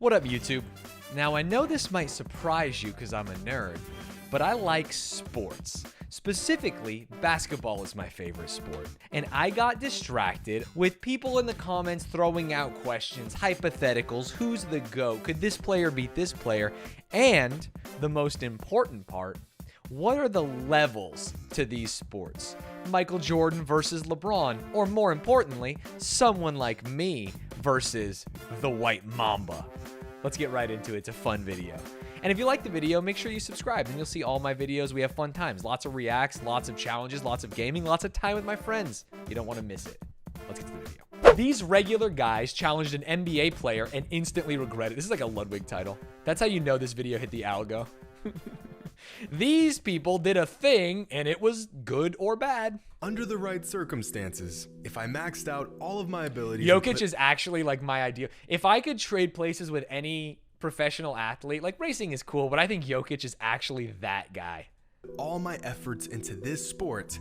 What up, YouTube? Now, I know this might surprise you because I'm a nerd, but I like sports. Specifically, basketball is my favorite sport. And I got distracted with people in the comments throwing out questions, hypotheticals, who's the GOAT, could this player beat this player, and the most important part, what are the levels to these sports? Michael Jordan versus LeBron, or more importantly, someone like me versus the White Mamba. Let's get right into it. It's a fun video. And if you like the video, make sure you subscribe and you'll see all my videos. We have fun times, lots of reacts, lots of challenges, lots of gaming, lots of time with my friends. You don't want to miss it. Let's get to the video. These regular guys challenged an NBA player and instantly regretted. This is like a Ludwig title. That's how you know this video hit the algo. These people did a thing and it was good or bad. Under the right circumstances, if I maxed out all of my abilities... Jokic is actually like my ideal. If I could trade places with any professional athlete, like racing is cool, but I think Jokic is actually that guy. All my efforts into this sport,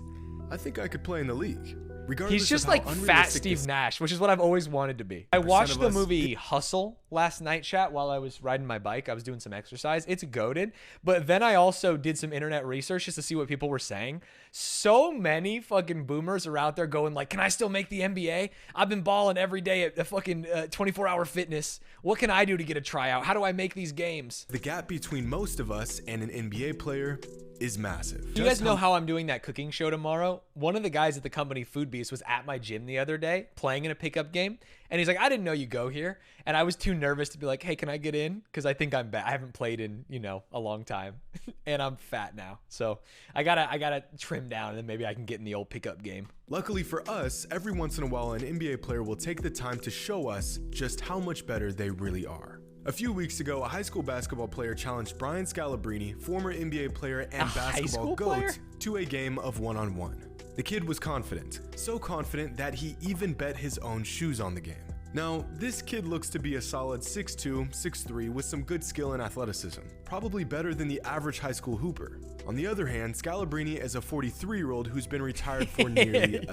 I think I could play in the league. He's just like fat Steve Nash, which is what I've always wanted to be. I watched the movie Hustle last night, chat, while I was riding my bike. I was doing some exercise. It's goated. But then I also did some internet research just to see what people were saying. So many fucking boomers are out there going like, can I still make the NBA? I've been balling every day at the fucking 24-hour fitness. What can I do to get a tryout? How do I make these games? The gap between most of us and an NBA player is massive. Do you guys know how I'm doing that cooking show tomorrow? One of the guys at the company Food Beast was at my gym the other day playing in a pickup game. And he's like, I didn't know you go here. And I was too nervous to be like, hey, can I get in? Because I think I'm bad. I haven't played in, a long time. And I'm fat now. So I gotta trim down and then maybe I can get in the old pickup game. Luckily for us, every once in a while, an NBA player will take the time to show us just how much better they really are. A few weeks ago, a high school basketball player challenged Brian Scalabrine, former NBA player and basketball GOAT, to a game of one-on-one. The kid was confident, so confident that he even bet his own shoes on the game. Now, this kid looks to be a solid 6'2", 6'3", with some good skill and athleticism, probably better than the average high school hooper. On the other hand, Scalabrine is a 43-year-old who's been retired for nearly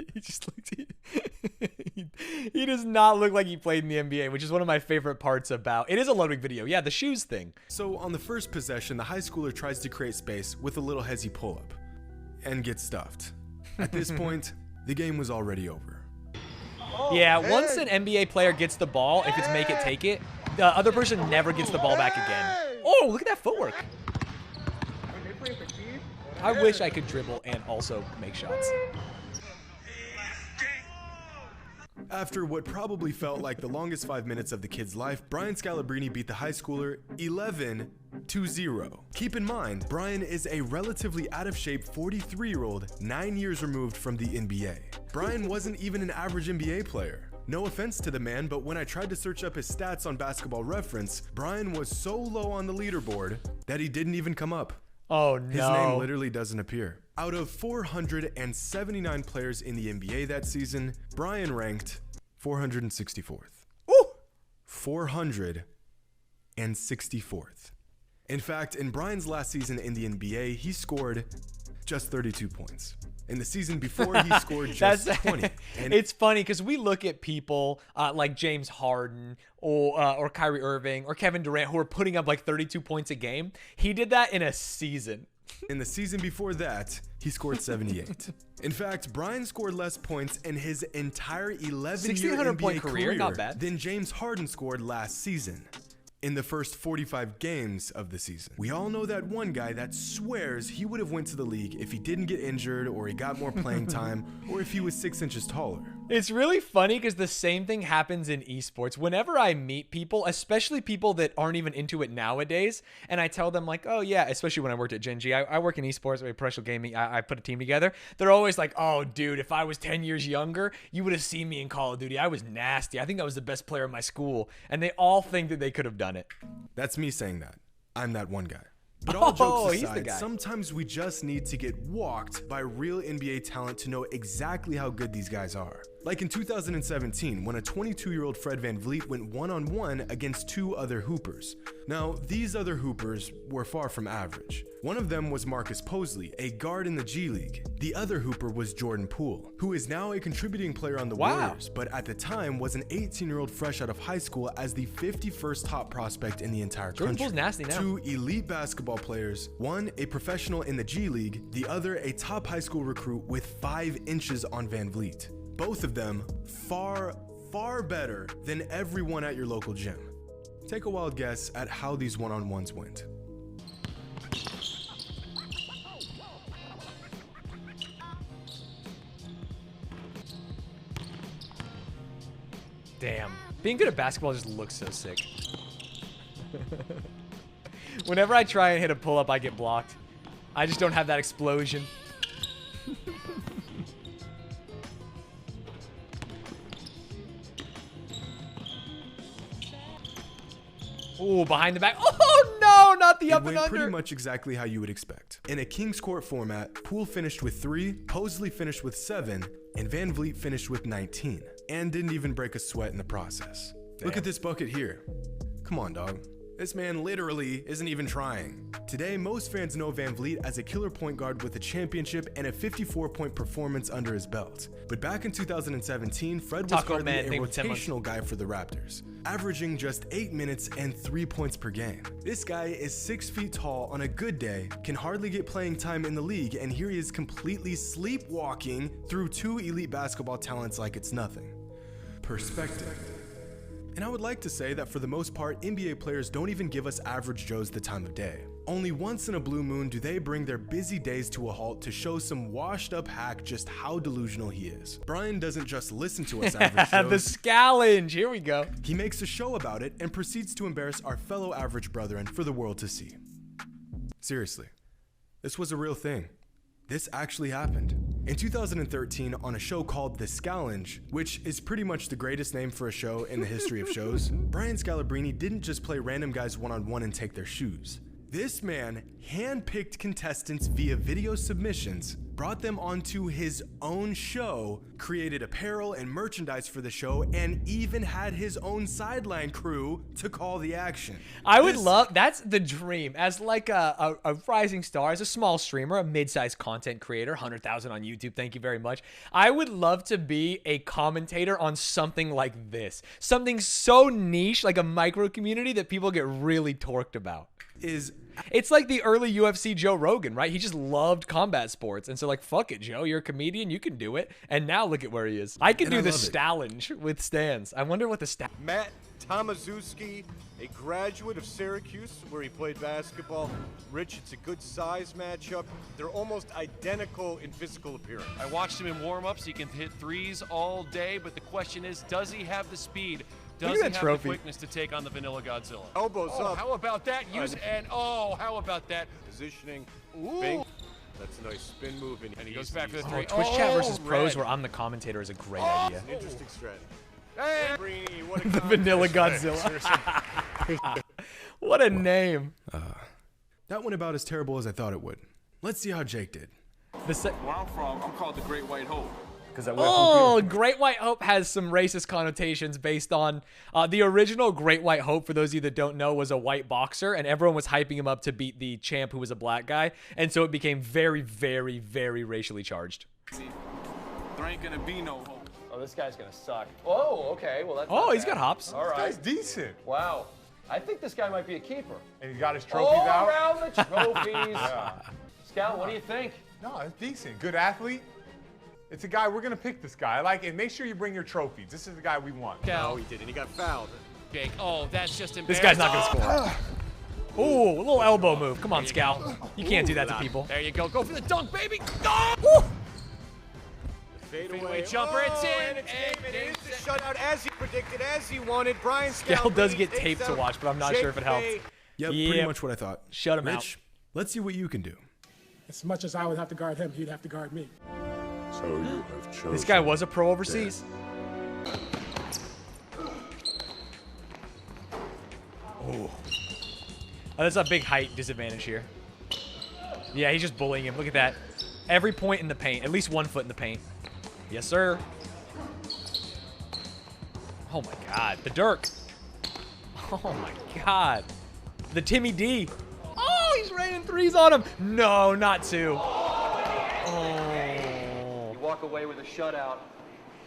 He does not look like he played in the NBA, which is one of my favorite parts about it. Is a Ludwig video. Yeah, the shoes thing. So on the first possession, the high schooler tries to create space with a little hezzy pull-up and gets stuffed. At this point, the game was already over. Yeah, once an NBA player gets the ball, if it's make it, take it, the other person never gets the ball back again. Oh, look at that footwork. I wish I could dribble and also make shots. After what probably felt like the longest 5 minutes of the kid's life, Brian Scalabrine beat the high schooler 11-0. Keep in mind, Brian is a relatively out-of-shape 43-year-old 9 years removed from the NBA. Brian wasn't even an average NBA player. No offense to the man, but when I tried to search up his stats on Basketball Reference, Brian was so low on the leaderboard that he didn't even come up. Oh no. His name literally doesn't appear. Out of 479 players in the NBA that season, Brian ranked 464th. Ooh! 464th. In fact, in Brian's last season in the NBA, he scored just 32 points. In the season before, he scored just 20. And it's funny because we look at people like James Harden or Kyrie Irving or Kevin Durant who are putting up like 32 points a game. He did that in a season. In the season before that, he scored 78. In fact, Brian scored less points in his entire 11-year NBA career not bad, than James Harden scored last season. In the first 45 games of the season. We all know that one guy that swears he would have went to the league if he didn't get injured or he got more playing time or if he was 6 inches taller. It's really funny because the same thing happens in esports. Whenever I meet people, especially people that aren't even into it nowadays, and I tell them like, oh yeah, especially when I worked at Gen G, I work in esports, professional gaming, I put a team together. They're always like, oh dude, if I was 10 years younger, you would have seen me in Call of Duty. I was nasty. I think I was the best player in my school. And they all think that they could have done it. That's me saying that. I'm that one guy. But all jokes he's the aside, guy. sometimes we just need to get walked by real NBA talent to know exactly how good these guys are. Like in 2017, when a 22-year-old Fred VanVleet went one-on-one against two other hoopers. Now, these other hoopers were far from average. One of them was Marcus Posley, a guard in the G League. The other hooper was Jordan Poole, who is now a contributing player on the Warriors, but at the time was an 18-year-old fresh out of high school as the 51st top prospect in the entire country. Jordan Poole's nasty now. 2 elite basketball players, one a professional in the G League, the other a top high school recruit with 5 inches on VanVleet. Both of them far, far better than everyone at your local gym. Take a wild guess at how these one-on-ones went. Damn. Being good at basketball just looks so sick. Whenever I try and hit a pull-up, I get blocked. I just don't have that explosion. Ooh, behind the back. Oh, no, not the up and under. Pretty much exactly how you would expect. In a King's Court format, Poole finished with 3, Posley finished with 7, and VanVleet finished with 19, and didn't even break a sweat in the process. Damn. Look at this bucket here. Come on, dog. This man literally isn't even trying. Today, most fans know VanVleet as a killer point guard with a championship and a 54-point performance under his belt. But back in 2017, Fred was hardly a rotational guy for the Raptors, averaging just 8 minutes and 3 points per game. This guy is 6 feet tall on a good day, can hardly get playing time in the league, and here he is completely sleepwalking through 2 elite basketball talents like it's nothing. Perspective. And I would like to say that for the most part, NBA players don't even give us average Joes the time of day. Only once in a blue moon do they bring their busy days to a halt to show some washed up hack just how delusional he is. Brian doesn't just listen to us average Joes. The scallenge, here we go. He makes a show about it and proceeds to embarrass our fellow average brethren for the world to see. Seriously, this was a real thing. This actually happened. In 2013, on a show called The Scallenge, which is pretty much the greatest name for a show in the history of shows, Brian Scalabrine didn't just play random guys one-on-one and take their shoes. This man handpicked contestants via video submissions, brought them onto his own show, created apparel and merchandise for the show, and even had his own sideline crew to call the action. I would love, that's the dream. As like a rising star, as a small streamer, a mid-sized content creator, 100,000 on YouTube, thank you very much. I would love to be a commentator on something like this. Something so niche, like a micro community that people get really torqued about. It's like the early UFC Joe Rogan, right? He just loved combat sports. And so like, fuck it, Joe, you're a comedian, you can do it. And now look at where he is. I can do the Stallenge with Stanz. I wonder what the Matt Tomaszewski, a graduate of Syracuse where he played basketball. Rich, it's a good size matchup. They're almost identical in physical appearance. I watched him in warm-ups. He can hit threes all day, but the question is, does he have the speed? Does he have the quickness to take on the Vanilla Godzilla? Elbows up. How about that? How about that? Positioning. Ooh. Big. That's a nice spin move. And he goes back for the 3. Twitch chat versus pros where I'm the commentator is a great idea. Interesting strategy. Hey. What a The Vanilla Godzilla. What a name. That went about as terrible as I thought it would. Let's see how Jake did. Where I'm from, I'm called the Great White Hope. Great White Hope has some racist connotations based on the original Great White Hope, for those of you that don't know, was a white boxer, and everyone was hyping him up to beat the champ who was a black guy, and so it became very, very, very racially charged. There ain't gonna be no hope. Oh, this guy's gonna suck. Oh, okay. Well, that's He's got hops. All right. This guy's decent. Wow. I think this guy might be a keeper. And he got his trophies out. All around the trophies. Yeah. Scout, what do you think? No, it's decent. Good athlete. It's a guy, we're going to pick this guy. I like it. Make sure you bring your trophies. This is the guy we want. No, he didn't. He got fouled. Jake, that's just embarrassing. This guy's not going to score. Ooh, a little elbow move. Come on, Scout. You can't do that to people. There you go. Go for the dunk, baby. Go! Fadeaway jumper. It's in. It is the shutout as he predicted, as he wanted. Brian Scout does get taped to watch, but I'm not sure if it helps. Yep, pretty much what I thought. Shut him Rich, let's see what you can do. As much as I would have to guard him, he'd have to guard me. So you have chosen. This guy was a pro overseas. Oh, that's a big height disadvantage here. Yeah, he's just bullying him. Look at that. Every point in the paint. At least 1 foot in the paint. Yes, sir. Oh, my God. The Dirk. Oh, my God. The Timmy D. Oh, he's raining threes on him. No, not two. You walk away with a shutout.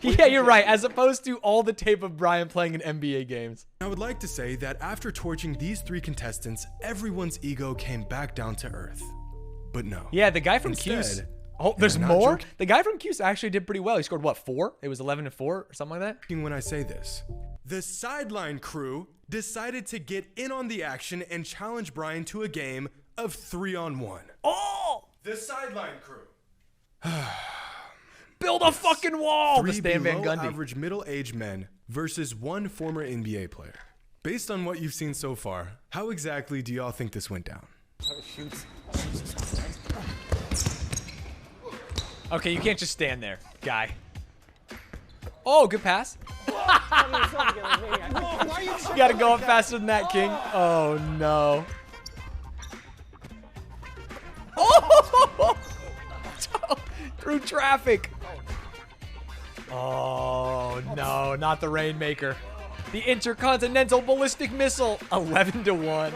Yeah, you're right. As opposed to all the tape of Brian playing in NBA games. I would like to say that after torching these 3 contestants, everyone's ego came back down to earth. But no. Yeah, the guy from Instead, Cuse. Oh, there's and I'm more? not joking The guy from Cuse actually did pretty well. He scored, what, 4? It was 11 and 4 or something like that? when I say this. The sideline crew decided to get in on the action and challenge Brian to a game of 3-on-1. Oh! The sideline crew. Build a fucking wall! The 3 Stan Van below Gundy. average middle-aged men versus 1 former NBA player. Based on what you've seen so far, how exactly do y'all think this went down? Okay, you can't just stand there, guy. Oh, good pass. You gotta go up faster than that, King. Oh, no. Oh! Through traffic. Oh, no, not the Rainmaker. The Intercontinental Ballistic Missile. 11-1.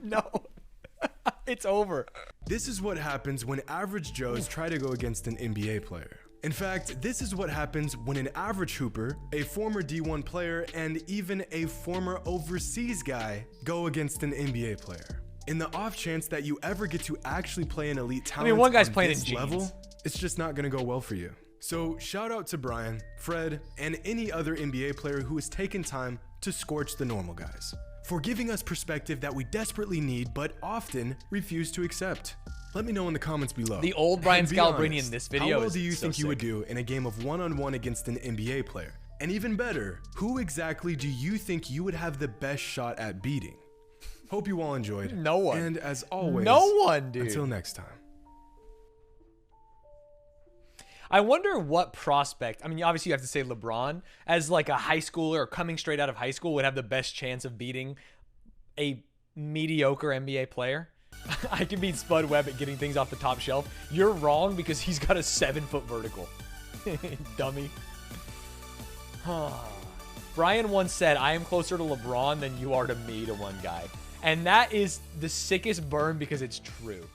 No. It's over. This is what happens when average Joes try to go against an NBA player. In fact, this is what happens when an average hooper, a former D1 player, and even a former overseas guy go against an NBA player. In the off chance that you ever get to actually play an elite talent one guy's on playing in this jeans. level, it's just not gonna go well for you. So shout out to Brian, Fred, and any other NBA player who has taken time to scorch the normal guys, for giving us perspective that we desperately need but often refuse to accept. Let me know in the comments below. The old Brian And be Scalabrine honest, in this video how well is do you so think you would sick. do in a game of one-on-one against an NBA player? And even better, who exactly do you think you would have the best shot at beating? Hope you all enjoyed. No one. And as always, No one, dude. until next time. I wonder what prospect, I mean, obviously you have to say LeBron, as like a high schooler or coming straight out of high school, would have the best chance of beating a mediocre NBA player. I can beat Spud Webb at getting things off the top shelf. You're wrong because he's got a 7-foot vertical. Dummy. Brian once said, I am closer to LeBron than you are to me, to one guy. And that is the sickest burn because it's true.